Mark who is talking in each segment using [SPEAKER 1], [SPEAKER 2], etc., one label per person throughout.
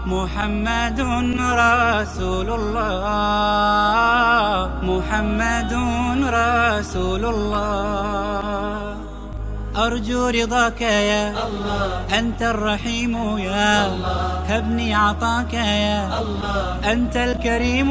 [SPEAKER 1] محمد رسول الله محمد رسول الله أرجو رضاك يا الله أنت الرحيم يا الله هبني عطاك يا الله أنت الكريم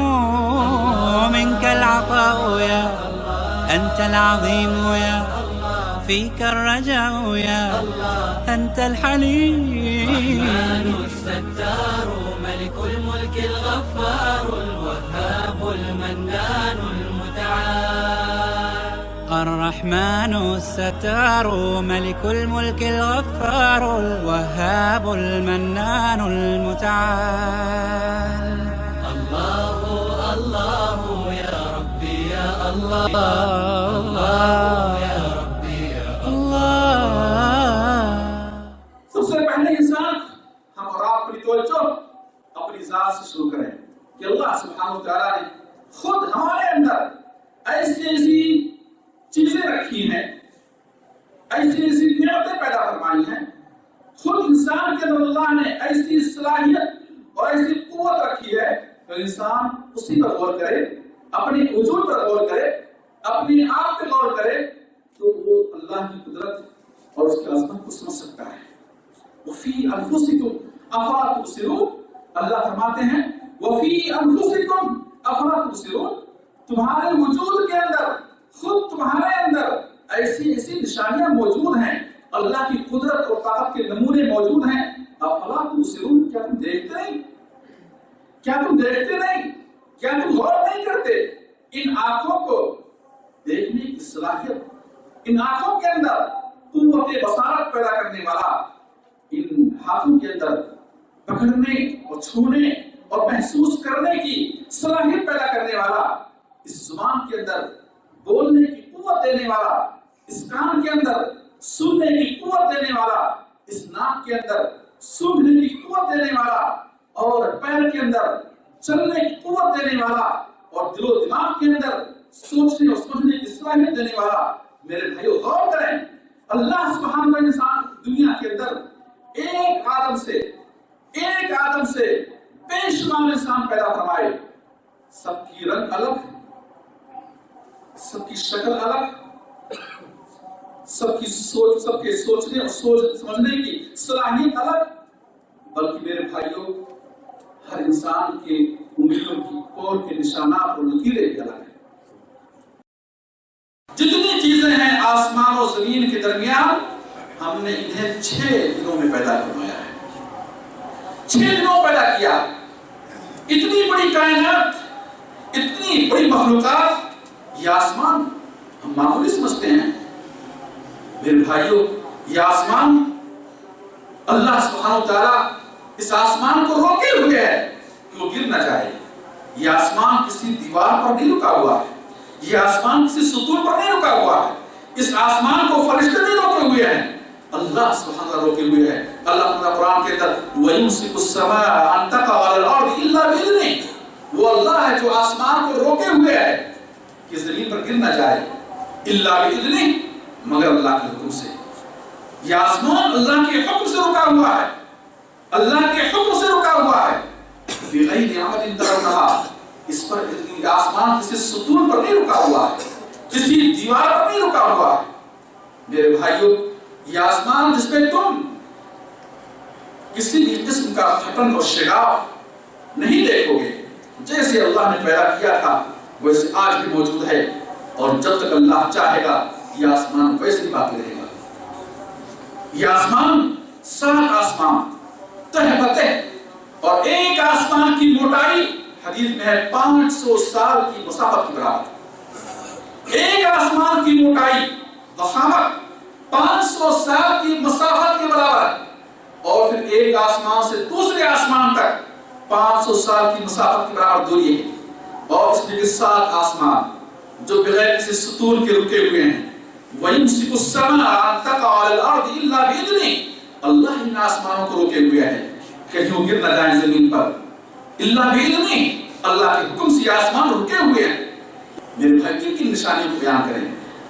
[SPEAKER 1] منك العطاء يا الله أنت العظيم يا الله فيك الرجاء يا الله أنت الحليم
[SPEAKER 2] الرحمن الستار ملك الملك الغفار الوهاب المنان المتعال
[SPEAKER 1] الرحمن الستار ملك الملك الغفار الوهاب المنان المتعال
[SPEAKER 2] الله الله يا ربي يا الله
[SPEAKER 1] الله
[SPEAKER 2] يا ربي يا
[SPEAKER 1] الله
[SPEAKER 3] सबसे पहले इंसान हम और आप अपनी तवज्जो अपनी जात से शुरू करें कि अल्लाह सुब्हानहू तआला ने खुद हमारे अंदर ऐसी ऐसी चीजें रखी हैं, ऐसी ऐसी नियमतें पैदा फरमाई हैं। खुद इंसान के अंदर अल्लाह ने ऐसी सलाहियत और ऐसी कुव्वत रखी है तो इंसान उसी पर गौर करे, अपने वजूद पर गौर करे, अपने आप पे गौर करे तो वो अल्लाह की कुदरत और उसकी अज़मत को समझ सकता है। वफ़ी अनफुसिकुम अफ़ला तुबसिरून, अल्लाह फरमाते हैं वफ़ी अनफुसिकुम अफ़ला तुबसिरून, तुम्हारे वजूद के अंदर, खुद तुम्हारे अंदर ऐसी ऐसी निशानियां मौजूद हैं, अल्लाह की कुदरत और ताकत के नमूने मौजूद हैं। अफ़ला तुबसिरून, क्या तुम देखते नहीं? क्या तुम देखते नहीं? क्या तुम गौर नहीं करते? इन आंखों को देखने की सलाहियत, इन आंखों के अंदर कुव्वत बसारत पैदा करने वाला, इन हाथों के अंदर पकड़ने और छूने और महसूस करने की सलाहियत पैदा करने वाला, इस जुबान के अंदर बोलने की कुव्वत देने वाला, इस कान के अंदर सुनने की कुव्वत देने वाला, इस नाक के अंदर सूंघने की कुव्वत देने वाला और पैर के अंदर चलने की कुव्वत देने वाला और दिलो दिमाग के अंदर सोचने और समझने की सलाहियत देने वाला। मेरे भाइयों गौर करें, अल्लाह सुब्हानहू व तआला दुनिया के अंदर एक आदम से बेशुमार इंसान पैदा फरमाए। सबकी रंग अलग, सबकी शक्ल अलग, सबकी सोच, सबके सोचने और समझने की सलाहियत अलग, बल्कि मेरे भाइयों हर इंसान के उंगलियों की और के निशानात और लकीरें भी अलग हैं। जितनी चीजें हैं आसमान और जमीन के दरमियान, हमने इन्हें 6 दिनों में पैदा करवाया है, 6 दिनों पैदा किया। इतनी बड़ी कायनात, इतनी बड़ी मखलूकात, ये आसमान हम मामूली समझते हैं। मेरे भाइयों, ये आसमान अल्लाह सुब्हानहू तआला इस आसमान को रोके हुए है कि वो गिर न जाए। ये आसमान किसी दीवार पर नहीं रुका हुआ है, ये आसमान किसी सुतून पर नहीं रुका हुआ है, इस आसमान को फरिश्ते नहीं रोके हुए हैं, अल्लाह सुब्हानहू तआला रोके हुए है। अल्लाह अपना कुरान के अंदर वयुमसिकुस समा अन तक़अ अलल अर्द इल्ला बिइज़्निही, वो अल्लाह है जो आसमान को रोके हुए है कि जमीन पर गिर न जाए, इल्ला बिइज़्निही, मगर अल्लाह के हुक्म से। ये आसमान अल्लाह के हुक्म से रुका हुआ है, अल्लाह के हुक्म से रुका हुआ है। बिग़ैरि अमदिन तरौनहा, इस पर आसमान किसी सुतून पर नहीं रुका हुआ है, किसी दीवार पर नहीं रुका हुआ है। मेरे भाइयों, ये आसमान जिसपे तुम किसी भी किस्म का फटन और शिगाफ नहीं देखोगे, जैसे अल्लाह ने पैदा किया था वैसे आज भी मौजूद है, और जब तक अल्लाह चाहेगा ये आसमान वैसे ही बाकी रहेगा। ये आसमान 7 आसमान तह बतह, और एक आसमान की मोटाई हदीस में है 500 साल की मसाफत के बराबर। एक आसमान की मोटाई वखामत 500 साल की मसाफत के बराबर, और फिर एक आसमान से दूसरे आसमान तक 500 साल की मसाफत के बराबर दूरी है। और इसमें 7 आसमान जो बगैर किसी सुतून के रुके हुए हैं। वयुमसिकुस समा अन तक़अ अलल अर्द इल्ला बिइज़्निही, अल्लाह इन आसमानों को रोके हुए है कहीं वो गिर न जाए जमीन पर, इल्ला बिइज़्निही, अल्लाह के हुक्म से आसमान रुके हुए हैं। मेरे भाई किन निशानियों को बयान करें,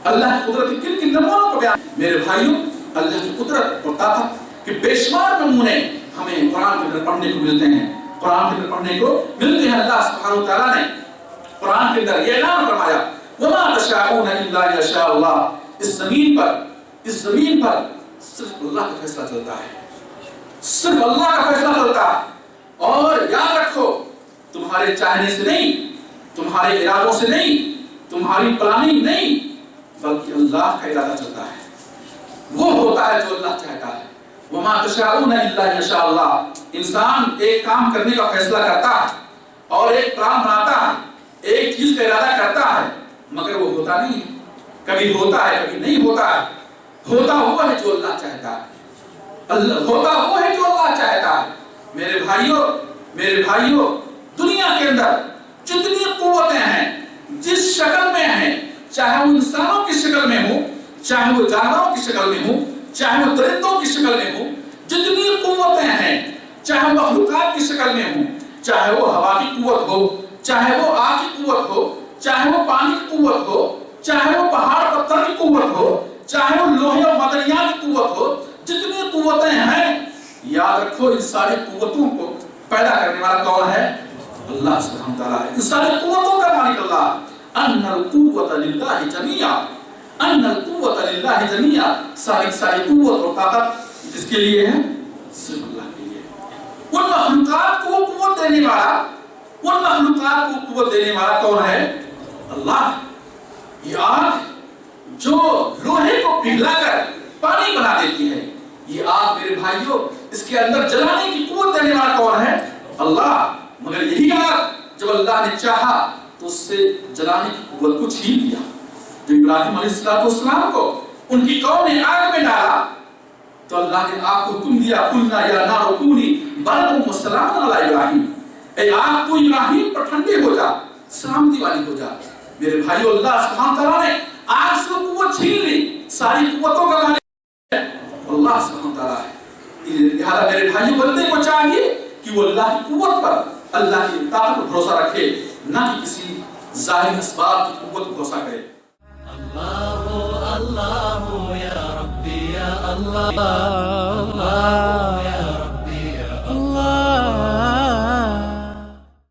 [SPEAKER 3] अल्लाह की कुदरत के किन नमूनों को बयान। मेरे भाइयों, अल्लाह की कुदरत और ताकत के बेशुमार नमूने ہمیں قرآن کے اندر پڑھنے کو ملتے ہیں، قرآن کے اندر پڑھنے کو ملتے ہیں۔ اللہ سبحانہ و تعالیٰ نے قرآن کے اندر یہ اعلان فرمایا وَمَا تَشَاءُونَ إِلَّا أَن يَشَاءَ اللَّهُ۔ اس زمین پر صرف اللہ کا فیصلہ چلتا ہے، صرف اللہ کا فیصلہ چلتا ہے۔ اور یاد رکھو تمہارے چاہنے سے نہیں، تمہارے ارادوں سے نہیں، تمہاری پلاننگ نہیں، بلکہ اللہ کا ارادہ چلتا ہے، وہ ہوتا ہے جو اللہ چاہتا ہے۔ وَمَا تَشَاءُونَ إِلَّا أَن يَشَاءَ اللَّهُ۔ انسان ایک کام کرنے کا فیصلہ کرتا ہے اور ایک پلان بناتا ہے، ایک چیز کا ارادہ کرتا ہے، مگر وہ ہوتا نہیں ہے، کبھی ہوتا ہے کبھی نہیں ہوتا ہے۔ ہوتا ہوا ہے جو اللہ چاہتا ہے، ہوتا ہوا ہے جو اللہ چاہتا ہے۔ میرے بھائیوں دنیا کے اندر جتنی قوتیں ہیں، جس شکل میں ہیں، چاہے وہ انسانوں کی شکل میں ہو، چاہے وہ جانوروں کی شکل میں ہو، چاہے وہ درندوں کی شکل میں ہو، جتنی قوتیں ہیں، چاہے وہ مخلوقات کی شکل میں ہو، چاہے وہ ہوا کی قوت ہو، چاہے وہ آگ کی قوت ہو، چاہے وہ پانی کی قوت ہو، چاہے وہ پہاڑ پتھر کی قوت ہو، چاہے وہ لوہے اور معدنیات کی قوت ہو، جتنی قوتیں ہیں، یاد رکھو ان ساری قوتوں کو پیدا کرنے والا کون ہے؟ اللہ سبحانہ وتعالیٰ ہے۔ ان ساری قوتوں کا مالک اللہ۔ ان القوت للہ جمیعا، ان القوت للہ جمیعا، ساری قوت اور طاقت کس کے لیے ہے؟ صرف اللہ کے لیے۔ ان مخلوقات کو قوت دینے والا کون ہے؟ اللہ۔ یہ آگ جو لوہے کو پگھلا کر پانی بنا دیتی ہے، یہ آگ میرے بھائیوں اس کے اندر جلانے کی قوت دینے والا کون ہے؟ اللہ۔ مگر یہی آگ جب اللہ نے چاہا تو اس سے جلانے کی قوت کو چھین لیا۔ جو ابراہیم علیہ السلام کو ان کی قوم نے آگ میں ڈالا تو اللہ نے آگ کو حکم دیا قلنا یا نار کونی بردن وسلام علی ابراہیم، اے آگ تو ابراہیم پر ٹھنڈی ہو جا، سلامتی والی ہو جا۔ میرے بھائیو اللہ سبحانہ تعالیٰ نے آگ سے قوت چھین لی، ساری قوتوں کا مالک اللہ سبحانہ تعالیٰ ہے۔ لہذا میرے بھائیو بندے کو چاہیے کہ وہ اللہ کی قوت پر، اللہ کی طاقت پر بھروسہ رکھے، نہ کہ کسی ظاہری اسباب کی قوت پر بھروسہ کرے۔
[SPEAKER 2] اللہ اللہ یا ربی یا اللہ،
[SPEAKER 1] اللہ